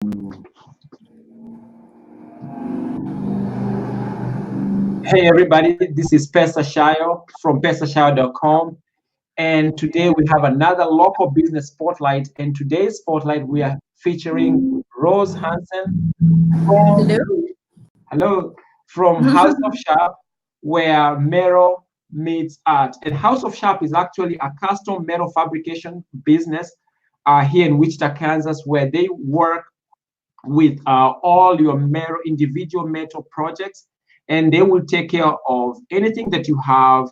Hey everybody, this is Pesa Shayo from pesashayo.com, and today we have another local business spotlight. And today's spotlight we are featuring Rose Hansen from Hello. hello from House of Sharp, where metal meets art. And House of Sharp is actually a custom metal fabrication business here in Wichita, Kansas, where they work with all your metal, individual metal projects, and they will take care of anything that you have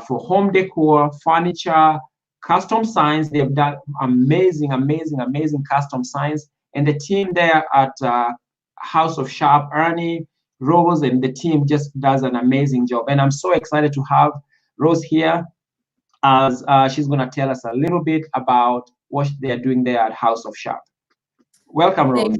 for home decor, furniture, custom signs. They've done amazing custom signs. And the team there at House of Sharp, Ernie, Rose, and the team just does an amazing job. And I'm so excited to have Rose here as she's going to tell us a little bit about what they're doing there at House of Sharp. Welcome, Rose.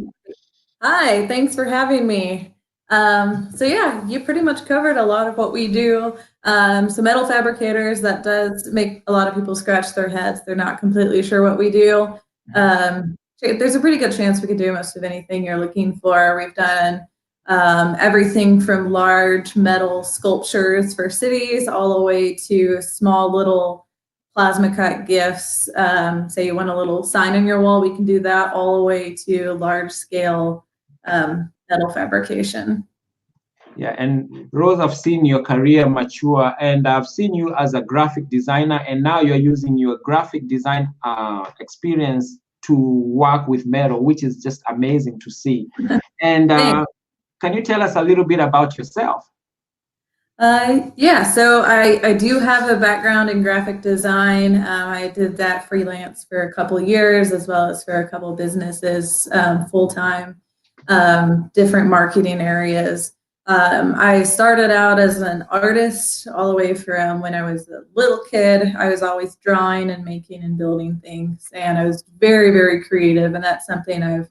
Hi, thanks for having me. So yeah, you pretty much covered a lot of what we do. So metal fabricators, that does make a lot of people scratch their heads. They're not completely sure what we do. There's a pretty good chance we could do most of anything you're looking for. We've done everything from large metal sculptures for cities all the way to small little plasma cut gifts. Say you want a little sign on your wall, we can do that, all the way to large scale metal fabrication. Yeah, and Rose, I've seen your career mature, and I've seen you as a graphic designer, and now you're using your graphic design experience to work with metal, which is just amazing to see. And can you tell us a little bit about yourself? Yeah, so I do have a background in graphic design. I did that freelance for a couple of years, as well as for a couple of businesses full-time, different marketing areas. I started out as an artist all the way from when I was a little kid. I was always drawing and making and building things, and I was very creative, and that's something I've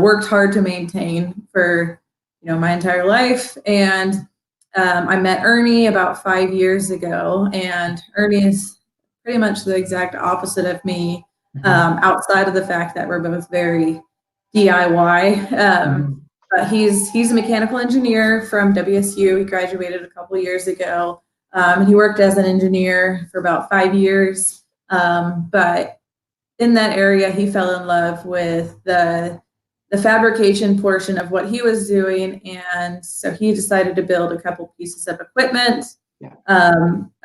worked hard to maintain for my entire life. And I met Ernie about 5 years ago, and Ernie is pretty much the exact opposite of me, outside of the fact that we're both very DIY. But he's a mechanical engineer from WSU. He graduated a couple years ago. He worked as an engineer for about 5 years. But in that area, he fell in love with the fabrication portion of what he was doing, and so he decided to build a couple pieces of equipment.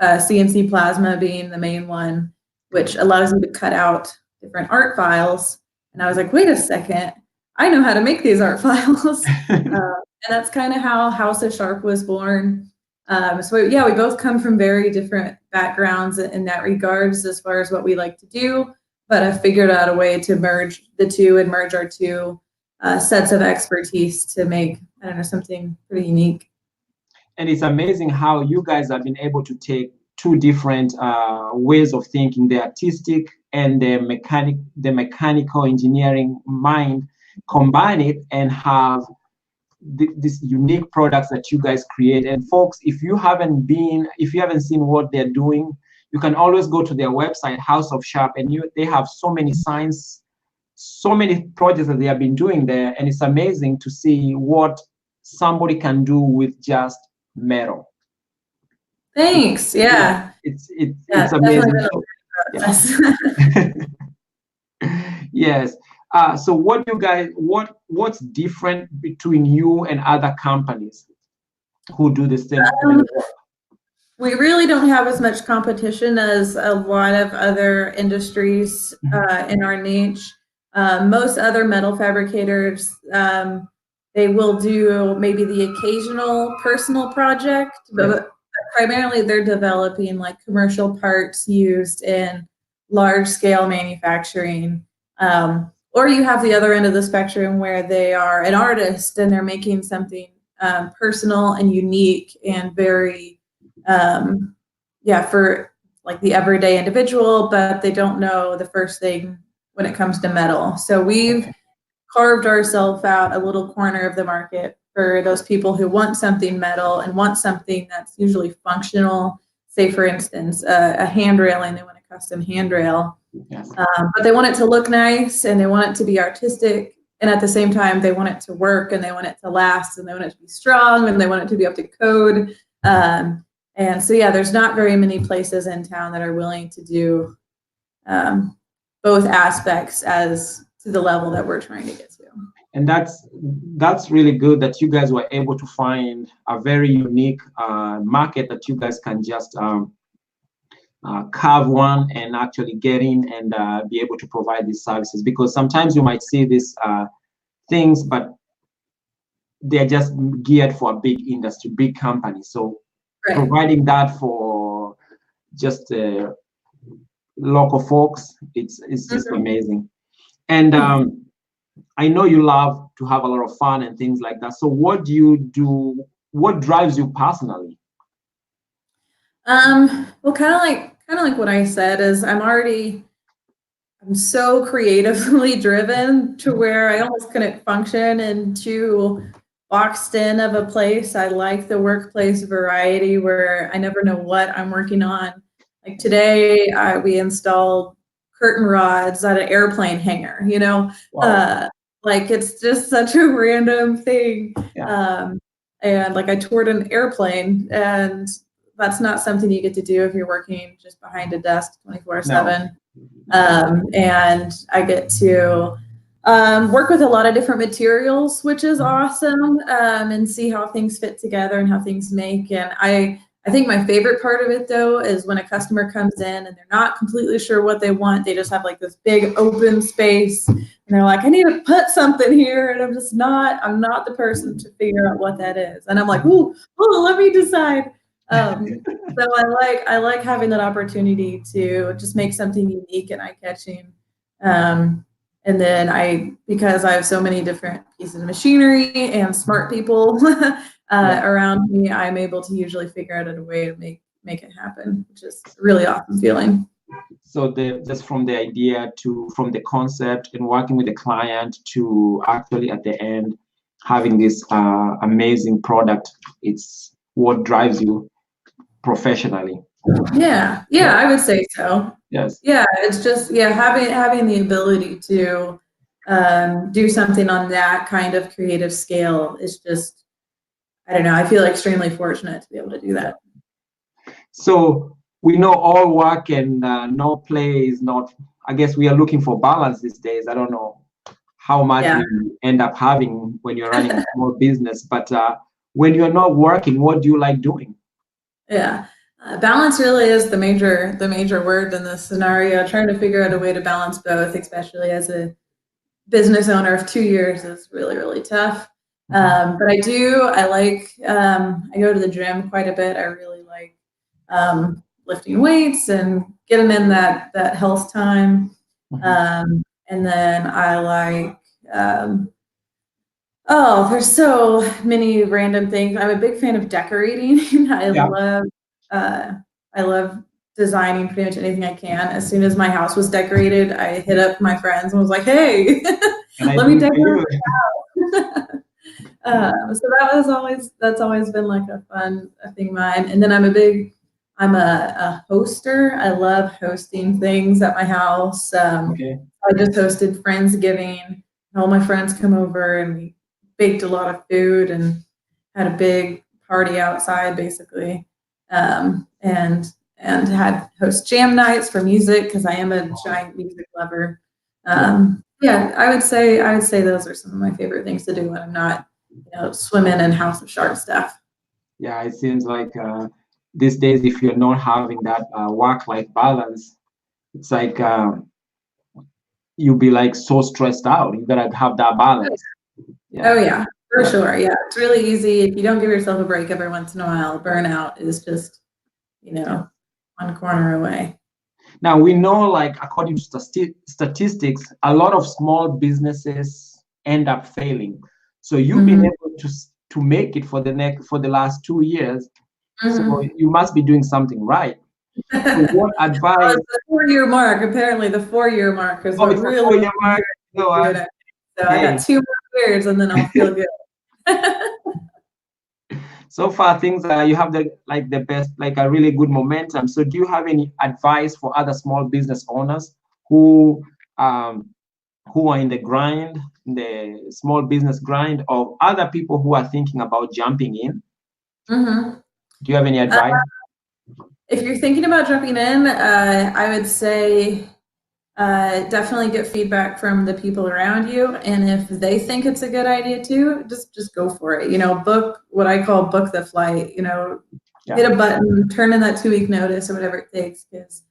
CNC plasma being the main one, which allows you to cut out different art files. And I was like, wait a second, I know how to make these art files. And that's kind of how House of Sharp was born. So yeah, we both come from very different backgrounds in that regards as far as what we like to do, but I've figured out a way to merge the two and merge our two sets of expertise to make, I don't know, something pretty unique. And it's amazing how you guys have been able to take two different ways of thinking, the artistic and the mechanical engineering mind, combine it and have these unique products that you guys create. And folks, if you haven't seen what they're doing, you can always go to their website, House of Sharp, and they have so many signs, so many projects that they have been doing there, and it's amazing to see what somebody can do with just metal. Thanks. Yeah. It's amazing. Yes. So what's different between you and other companies who do the same kind of work? We really don't have as much competition as a lot of other industries in our niche. Most other metal fabricators, they will do maybe the occasional personal project, but primarily they're developing like commercial parts used in large scale manufacturing. Or you have the other end of the spectrum where they are an artist and they're making something personal and unique and very, for like the everyday individual, but they don't know the first thing when it comes to metal. So we've carved ourselves out a little corner of the market for those people who want something metal and want something that's usually functional. Say, for instance, a handrail, and they want a custom handrail. But they want it to look nice and they want it to be artistic And at the same time, they want it to work and they want it to last and they want it to be strong and they want it to be up to code. And so, yeah, there's not very many places in town that are willing to do both aspects as to the level that we're trying to get to. And that's really good that you guys were able to find a very unique market that you guys can just carve one and actually get in and be able to provide these services. Because sometimes you might see these things, but they're just geared for a big industry, big company. So Right. providing that for just local folks, it's just amazing. And I know you love to have a lot of fun and things like that. So what do you do? What drives you personally? Well, kind of like what I said is I'm so creatively driven to where I almost couldn't function in too boxed in of a place. I like the workplace variety where I never know what I'm working on. Like today, we installed curtain rods at an airplane hangar, Wow. like it's just such a random thing. Yeah. And like I toured an airplane, and that's not something you get to do if you're working just behind a desk 24/7. And I get to work with a lot of different materials, which is awesome, and see how things fit together and how things make. And I think my favorite part of it, though, is when a customer comes in and they're not completely sure what they want. They just have like this big open space and they're like, I need to put something here. And I'm not the person to figure out what that is. And I'm like, oh, let me decide. So I like having that opportunity to just make something unique and eye-catching. And then because I have so many different pieces of machinery and smart people around me, I'm able to usually figure out a way to make it happen, which is a really awesome feeling. So just from the idea from the concept and working with the client to actually at the end having this amazing product, it's what drives you professionally. Yeah, I would say so. Yes. Yeah, it's just having the ability to do something on that kind of creative scale is just, I don't know, I feel extremely fortunate to be able to do that. So we know all work and no play is not, I guess we are looking for balance these days. I don't know how much you end up having when you're running a small business, but when you're not working, what do you like doing? Yeah. Balance really is the major word in this scenario. Trying to figure out a way to balance both, especially as a business owner of 2 years, is really, really tough. But I go to the gym quite a bit. I really like lifting weights and getting in that health time. And then I like, there's so many random things. I'm a big fan of decorating. I love designing pretty much anything I can. As soon as my house was decorated, I hit up my friends and was like, hey, let me decorate my house. So that's always been like a thing of mine. And then I'm a hoster. I love hosting things at my house. I just hosted Friendsgiving. All my friends come over and we baked a lot of food and had a big party outside, basically. And had host jam nights for music because I am a giant music lover. I would say those are some of my favorite things to do when I'm not, swimming in House of Shark stuff. Yeah, it seems like these days, if you're not having that work-life balance, it's like you'll be like so stressed out. You gotta have that balance. Yeah. Oh yeah, for sure. Yeah, it's really easy if you don't give yourself a break every once in a while. Burnout is just, one corner away. Now we know, like according to statistics, a lot of small businesses end up failing. So you've been able to make it for the last 2 years. So you must be doing something right. So what advice? The 4-year mark. Apparently, the 4-year mark is what really. 4-year mark. So I got 2 more years, and then I'll feel good. So far, things you have the best, like a really good momentum. So, do you have any advice for other small business owners who who are in the grind, in the small business grind, or other people who are thinking about jumping in? Mm-hmm. Do you have any advice? If you're thinking about jumping in, I would say definitely get feedback from the people around you, and if they think it's a good idea too, just go for it. Book what I call book the flight. Hit a button, turn in that 2-week notice or whatever it takes, because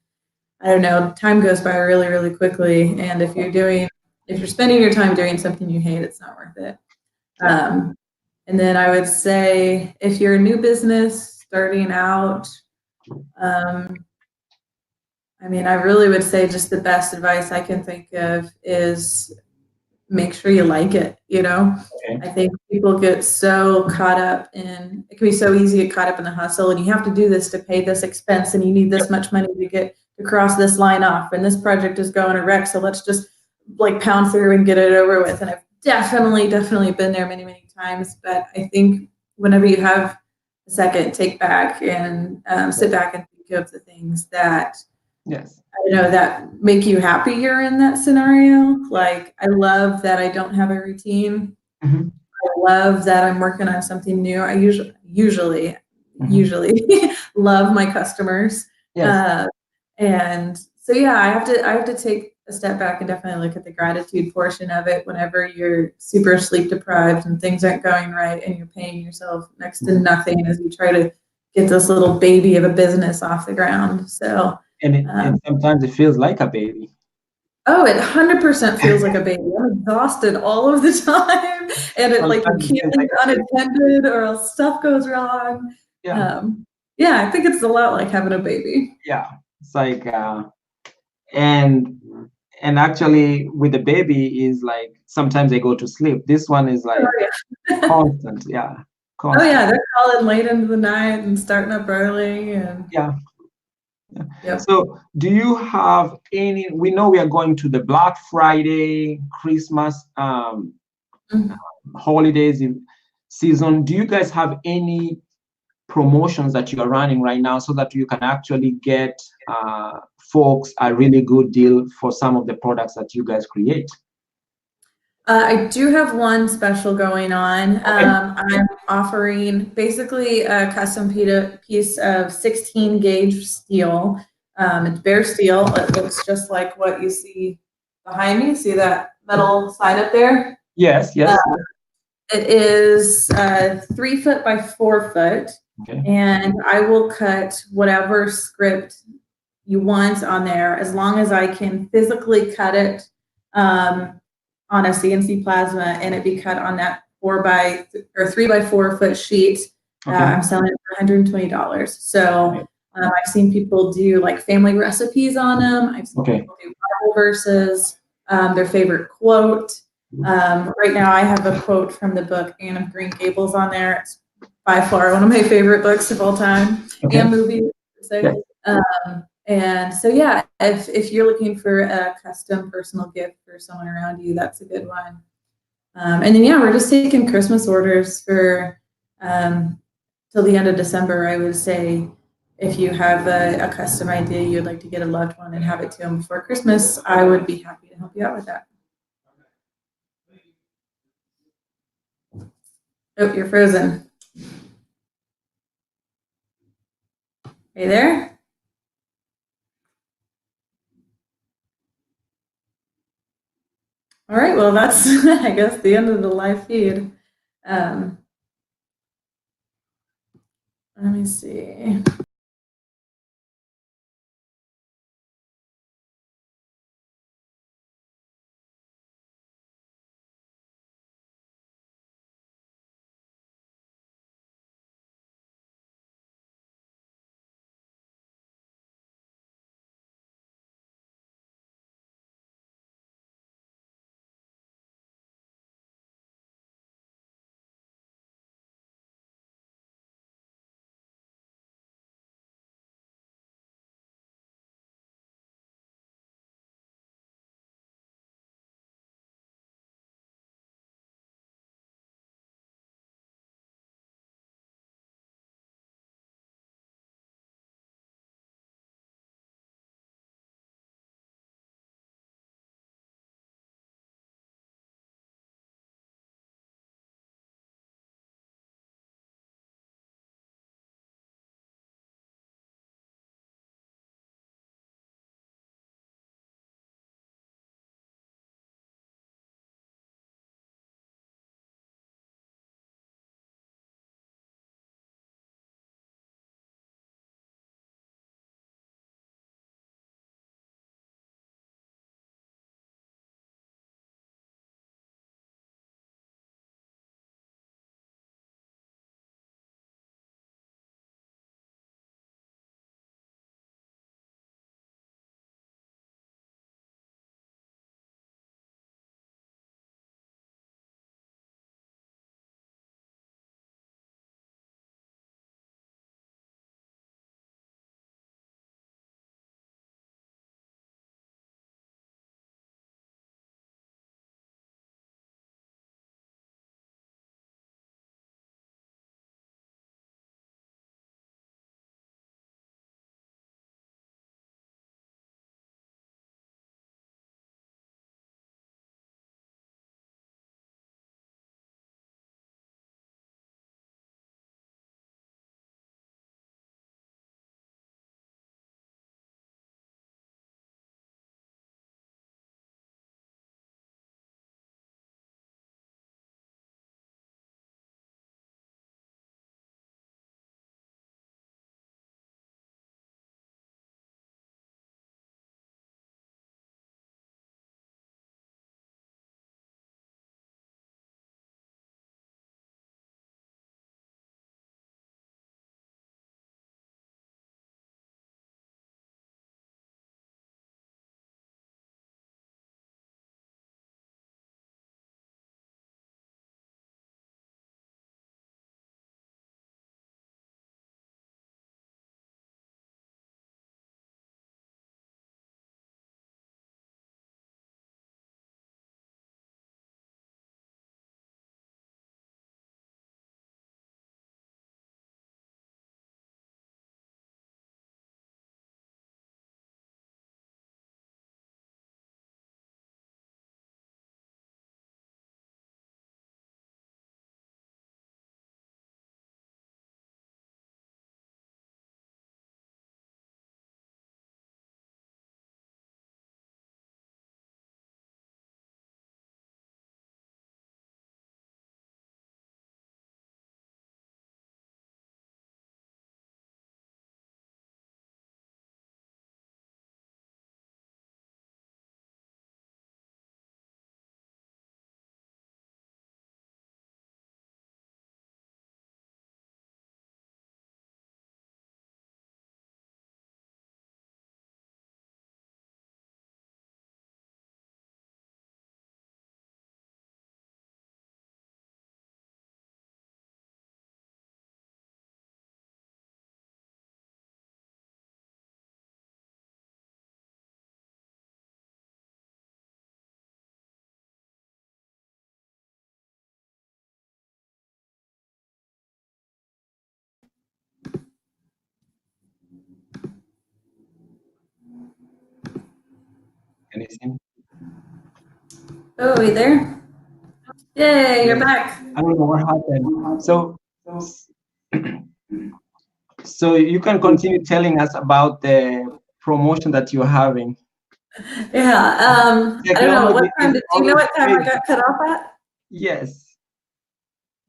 I don't know, time goes by really, really quickly, and if you're spending your time doing something you hate, it's not worth it. And then I would say if you're a new business starting out, I really would say just the best advice I can think of is make sure you like it. Okay. I think people get so caught up it can be so easy to get caught up in the hustle, and you have to do this to pay this expense, and you need this much money to cross this line off, and this project is going to wreck, so let's just pound through and get it over with. And I've definitely been there many, many times, but I think whenever you have a second, take back and sit back and think of the things that that make you happier in that scenario. Like, I love that I don't have a routine. Mm-hmm. I love that I'm working on something new. I usually love my customers. Yes. And so, yeah, I have to take a step back and definitely look at the gratitude portion of it whenever you're super sleep deprived and things aren't going right and you're paying yourself next to nothing as you try to get this little baby of a business off the ground. So, and sometimes it feels like a baby. Oh, it 100% feels like a baby. I'm exhausted all of the time, and you can't leave unattended, or else stuff goes wrong. Yeah. I think it's a lot like having a baby. Yeah, it's like and actually with the baby is like sometimes they go to sleep. This one is like constant. Yeah. Constant. Oh yeah, they're calling late into the night and starting up early, and Yep. So do you have we know we are going to the Black Friday, Christmas, holidays in season. Do you guys have any promotions that you are running right now so that you can actually get folks a really good deal for some of the products that you guys create? I do have one special going on. Okay. I'm offering basically a custom piece of 16 gauge steel. It's bare steel. It looks just like what you see behind me. See that metal sign up there? Yes. It is 3 foot by 4 foot. Okay. And I will cut whatever script you want on there, as long as I can physically cut it on a CNC plasma and it be cut on that 3 by 4 foot sheet. Okay. I'm selling it for $120. So I've seen people do family recipes on them. I've seen people do Bible verses, their favorite quote. Right now I have a quote from the book Anne of Green Gables on there. It's by far one of my favorite books of all time, and movie. And so, yeah, if you're looking for a custom personal gift for someone around you, that's a good one. And then, we're just taking Christmas orders for till the end of December. I would say if you have a custom idea you'd like to get a loved one and have it to them before Christmas, I would be happy to help you out with that. Oh, you're frozen. Hey there? All right, well, that's, I guess, the end of the live feed. Let me see. Anything? Oh, are you there? Yay, you're Yes. back. I don't know what happened. So you can continue telling us about the promotion that you're having. Yeah. I don't know what Technology time. is Do you know always what time I crazy. got cut off at? Yes.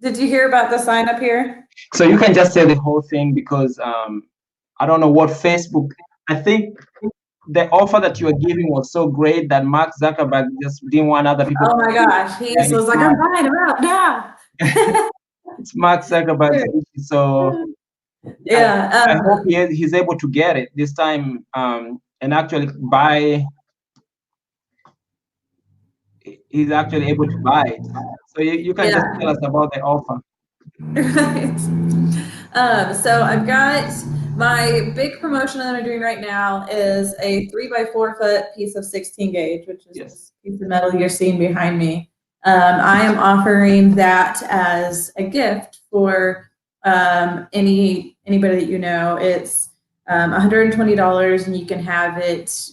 Did you hear about the sign up here? So you can just say the whole thing because I don't know what Facebook. I think the offer that you were giving was so great that Mark Zuckerberg just didn't want other people Oh to my see it. gosh, he And was like, I'm buying them out now. it's Mark Zuckerberg's issue. So I Yeah. hope he's able to get it this time and actually buy. He's actually able to buy it. So you can just Yeah. tell us about the offer. Right. So I've got my big promotion that I'm doing right now is a 3x4 foot piece of 16 gauge, which is Yes. this piece of metal you're seeing behind me. I am offering that as a gift for anybody that you know. It's $120, and you can have it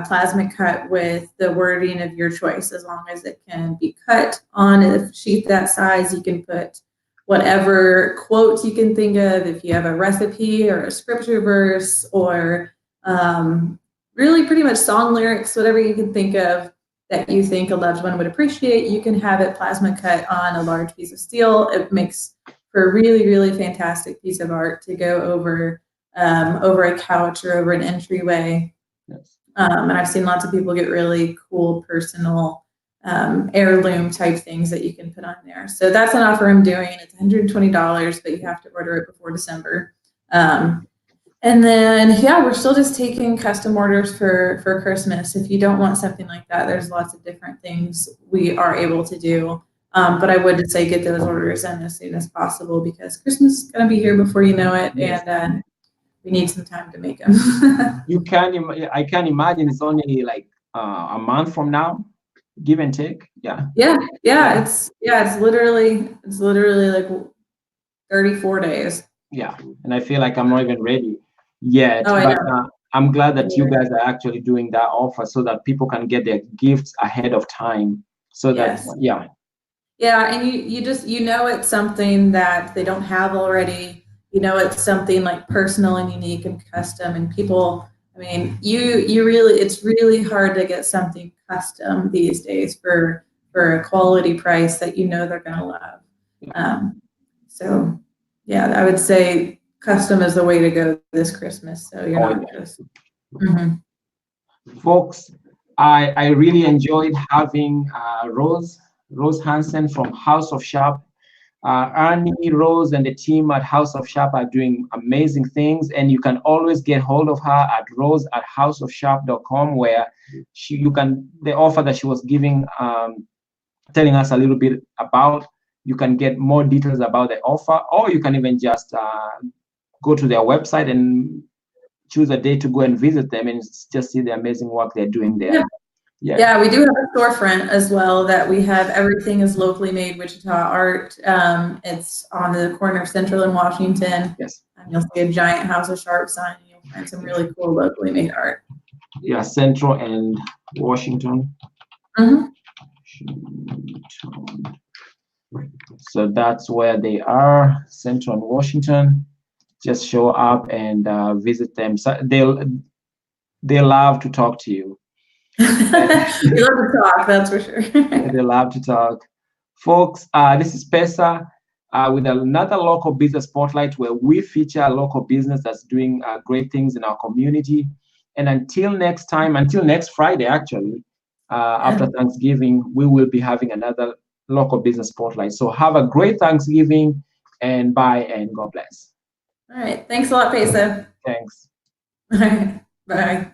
plasma cut with the wording of your choice, as long as it can be cut on a sheet that size. You can put whatever quotes you can think of, if you have a recipe or a scripture verse or really pretty much song lyrics, whatever you can think of that you think a loved one would appreciate, you can have it plasma cut on a large piece of steel. It makes for a really, really fantastic piece of art to go over a couch or over an entryway. Yes. And I've seen lots of people get really cool personal heirloom type things that you can put on there. So that's an offer I'm doing. It's $120, but you have to order it before December. And then, yeah, we're still just taking custom orders for Christmas. If you don't want something like that, there's lots of different things we are able to do. But I would say get those orders in as soon as possible, because Christmas is going to be here before you know it. Yes. And we need some time to make them. I can imagine it's only like a month from now, give and take. Yeah. Yeah. It's literally like 34 days. Yeah. And I feel like I'm not even ready yet. Oh, I But know. I'm glad that you guys are actually doing that offer so that people can get their gifts ahead of time. So that, Yes. yeah. Yeah, and you just it's something that they don't have already. It's something like personal and unique and custom, and people, I mean, you really, it's really hard to get something custom these days for a quality price that they're gonna love. So yeah, I would say custom is the way to go this Christmas. So you're not just Folks, I really enjoyed having Rose Hansen from House of Sharp. Ernie, Rose, and the team at House of Sharp are doing amazing things, and you can always get hold of her at rose@houseofsharp.com, where the offer that she was giving, telling us a little bit about. You can get more details about the offer, or you can even just go to their website and choose a day to go and visit them and just see the amazing work they're doing there. Yeah, we do have a storefront as well that we have. Everything is locally made Wichita art. It's on the corner of Central and Washington. Yes. You'll see a giant House of Sharp sign, and you'll find some really cool locally made art. Yeah, Central and Washington. So that's where they are, Central and Washington. Just show up and visit them. So they love to talk to you. They love to talk, that's for sure. They love to talk. Folks, this is Pesa with another local business spotlight, where we feature a local business that's doing great things in our community. And until next Friday, actually, after Thanksgiving, we will be having another local business spotlight. So have a great Thanksgiving, and bye, and God bless. All right. Thanks a lot, Pesa. Thanks. All right. Bye.